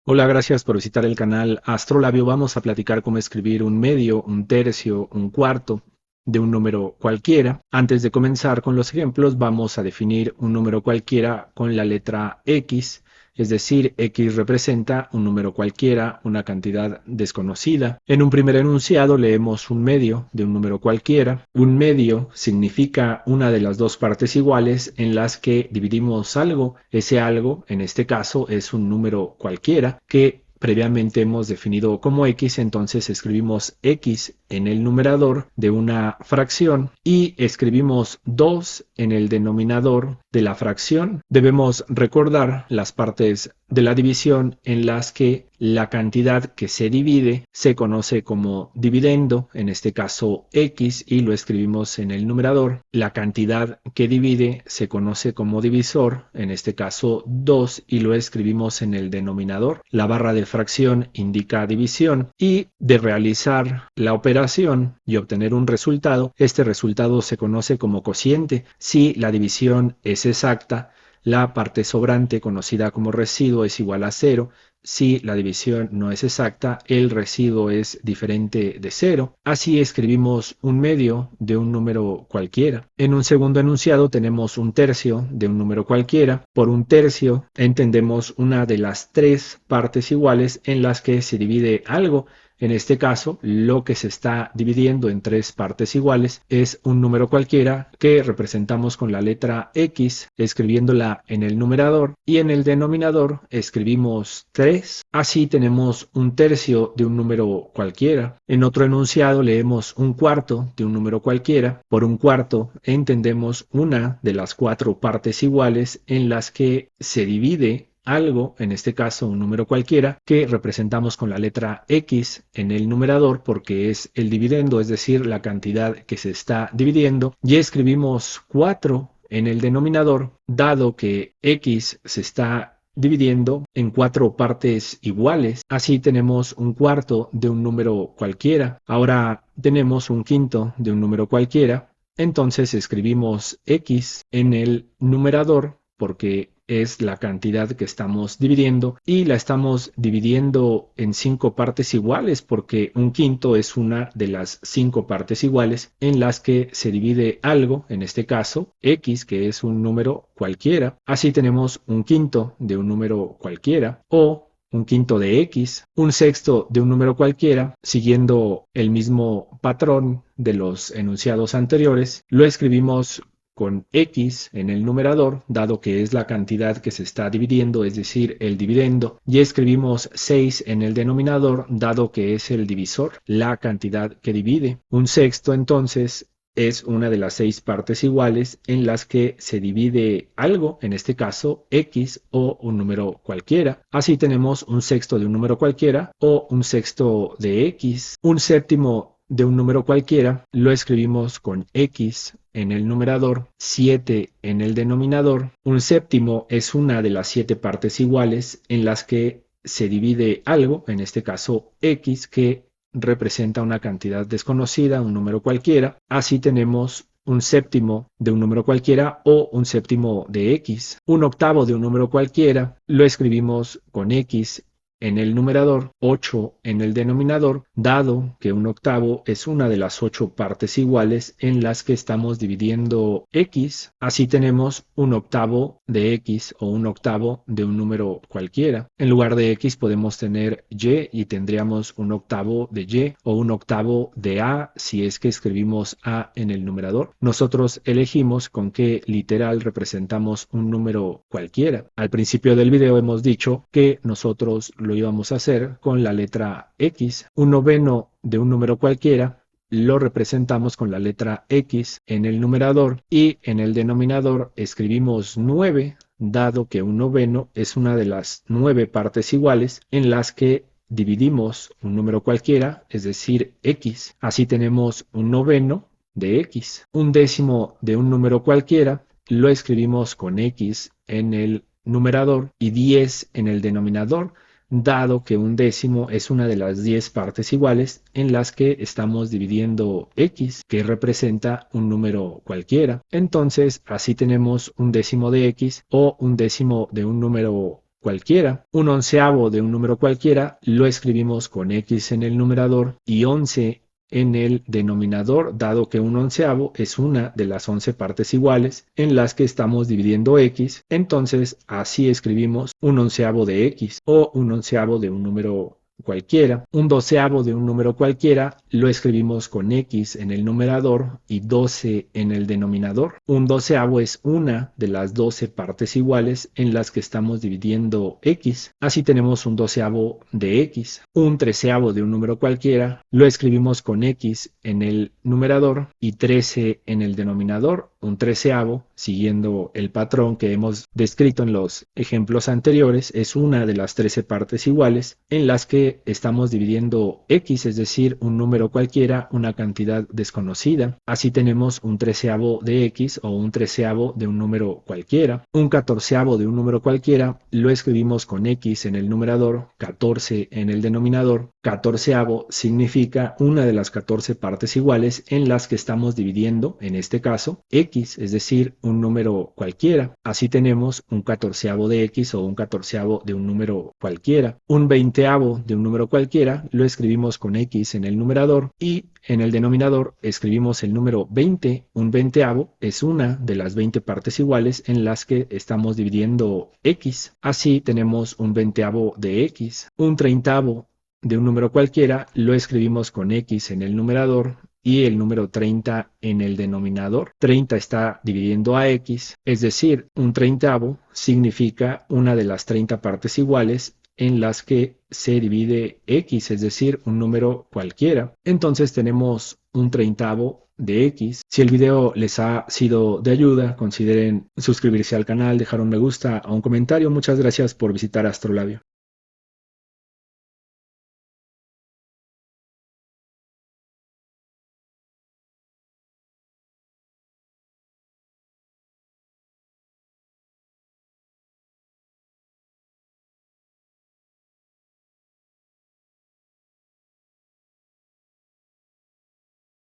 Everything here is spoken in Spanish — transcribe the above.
Hola, gracias por visitar el canal Astrolabio. Vamos a platicar cómo escribir un medio, un tercio, un cuarto de un número cualquiera. Antes de comenzar con los ejemplos, vamos a definir un número cualquiera con la letra X, es decir, X representa un número cualquiera, una cantidad desconocida. En un primer enunciado leemos un medio de un número cualquiera. Un medio significa una de las dos partes iguales en las que dividimos algo. Ese algo, en este caso, es un número cualquiera que previamente hemos definido como X, entonces escribimos X en el numerador de una fracción y escribimos 2 en el denominador de la fracción. Debemos recordar las partes de la división en las que la cantidad que se divide se conoce como dividendo, en este caso X, y lo escribimos en el numerador. La cantidad que divide se conoce como divisor, en este caso 2, y lo escribimos en el denominador. La barra de fracción indica división y de realizar la operación y obtener un resultado, este resultado se conoce como cociente. Si la división es exacta, la parte sobrante, conocida como residuo, es igual a 0. Si la división no es exacta, el residuo es diferente de 0. Así escribimos un medio de un número cualquiera. En un segundo enunciado tenemos un tercio de un número cualquiera. Por un tercio entendemos una de las tres partes iguales en las que se divide algo. En este caso, lo que se está dividiendo en tres partes iguales es un número cualquiera que representamos con la letra X, escribiéndola en el numerador, y en el denominador escribimos 3. Así tenemos un tercio de un número cualquiera. En otro enunciado leemos un cuarto de un número cualquiera. Por un cuarto entendemos una de las cuatro partes iguales en las que se divide algo, en este caso un número cualquiera, que representamos con la letra X en el numerador porque es el dividendo, es decir, la cantidad que se está dividiendo, y escribimos 4 en el denominador, dado que X se está dividiendo en cuatro partes iguales. Así tenemos un cuarto de un número cualquiera. Ahora tenemos un quinto de un número cualquiera. Entonces escribimos X en el numerador porque es la cantidad que estamos dividiendo y la estamos dividiendo en 5 partes iguales porque un quinto es una de las 5 partes iguales en las que se divide algo, en este caso X, que es un número cualquiera. Así tenemos un quinto de un número cualquiera o un quinto de X, un sexto de un número cualquiera, siguiendo el mismo patrón de los enunciados anteriores. Lo escribimos con X en el numerador, dado que es la cantidad que se está dividiendo, es decir, el dividendo, y escribimos 6 en el denominador, dado que es el divisor, la cantidad que divide. Un sexto, entonces, es una de las 6 partes iguales en las que se divide algo, en este caso X o un número cualquiera. Así tenemos un sexto de un número cualquiera o un sexto de X. Un séptimo de un número cualquiera lo escribimos con X en el numerador, 7 en el denominador. Un séptimo es una de las 7 partes iguales en las que se divide algo, en este caso X, que representa una cantidad desconocida, un número cualquiera. Así tenemos un séptimo de un número cualquiera o un séptimo de X. Un octavo de un número cualquiera lo escribimos con X en el numerador, 8 en el denominador, dado que un octavo es una de las 8 partes iguales en las que estamos dividiendo X. Así tenemos un octavo de X o un octavo de un número cualquiera. En lugar de X podemos tener Y y tendríamos un octavo de Y o un octavo de A si es que escribimos A en el numerador. Nosotros elegimos con qué literal representamos un número cualquiera. Al principio del video hemos dicho que nosotros lo íbamos a hacer con la letra X. Un noveno de un número cualquiera lo representamos con la letra X en el numerador y en el denominador escribimos 9, dado que un noveno es una de las 9 partes iguales en las que dividimos un número cualquiera, es decir, X. Así tenemos un noveno de X. Un décimo de un número cualquiera lo escribimos con X en el numerador y 10 en el denominador, dado que un décimo es una de las 10 partes iguales en las que estamos dividiendo X, que representa un número cualquiera. Entonces, así tenemos un décimo de X o un décimo de un número cualquiera. Un onceavo de un número cualquiera lo escribimos con X en el numerador y 11 en el denominador, dado que un onceavo es una de las 11 partes iguales en las que estamos dividiendo X. Entonces así escribimos un onceavo de X o un onceavo de un número cualquiera. Un doceavo de un número cualquiera lo escribimos con X en el numerador y 12 en el denominador. Un doceavo es una de las 12 partes iguales en las que estamos dividiendo X. Así tenemos un doceavo de X. Un treceavo de un número cualquiera lo escribimos con X en el numerador y 13 en el denominador. Un treceavo, siguiendo el patrón que hemos descrito en los ejemplos anteriores, es una de las 13 partes iguales en las que estamos dividiendo X, es decir, un número cualquiera, una cantidad desconocida. Así tenemos un treceavo de X o un treceavo de un número cualquiera. Un catorceavo de un número cualquiera lo escribimos con X en el numerador, 14 en el denominador. Catorceavo significa una de las 14 partes iguales en las que estamos dividiendo, en este caso, X, es decir, un número cualquiera. Así tenemos un catorceavo de X o un catorceavo de un número cualquiera. Un veinteavo de un número cualquiera lo escribimos con X en el numerador y en el denominador escribimos el número 20. Un veinteavo es una de las 20 partes iguales en las que estamos dividiendo X. Así tenemos un veinteavo de X. Un treintavo de un número cualquiera lo escribimos con X en el numerador y el número 30 en el denominador. 30 está dividiendo a X, es decir, un treintavo significa una de las 30 partes iguales en las que se divide X, es decir, un número cualquiera. Entonces tenemos un treintavo de X. Si el video les ha sido de ayuda, consideren suscribirse al canal, dejar un me gusta o un comentario. Muchas gracias por visitar Astrolabio.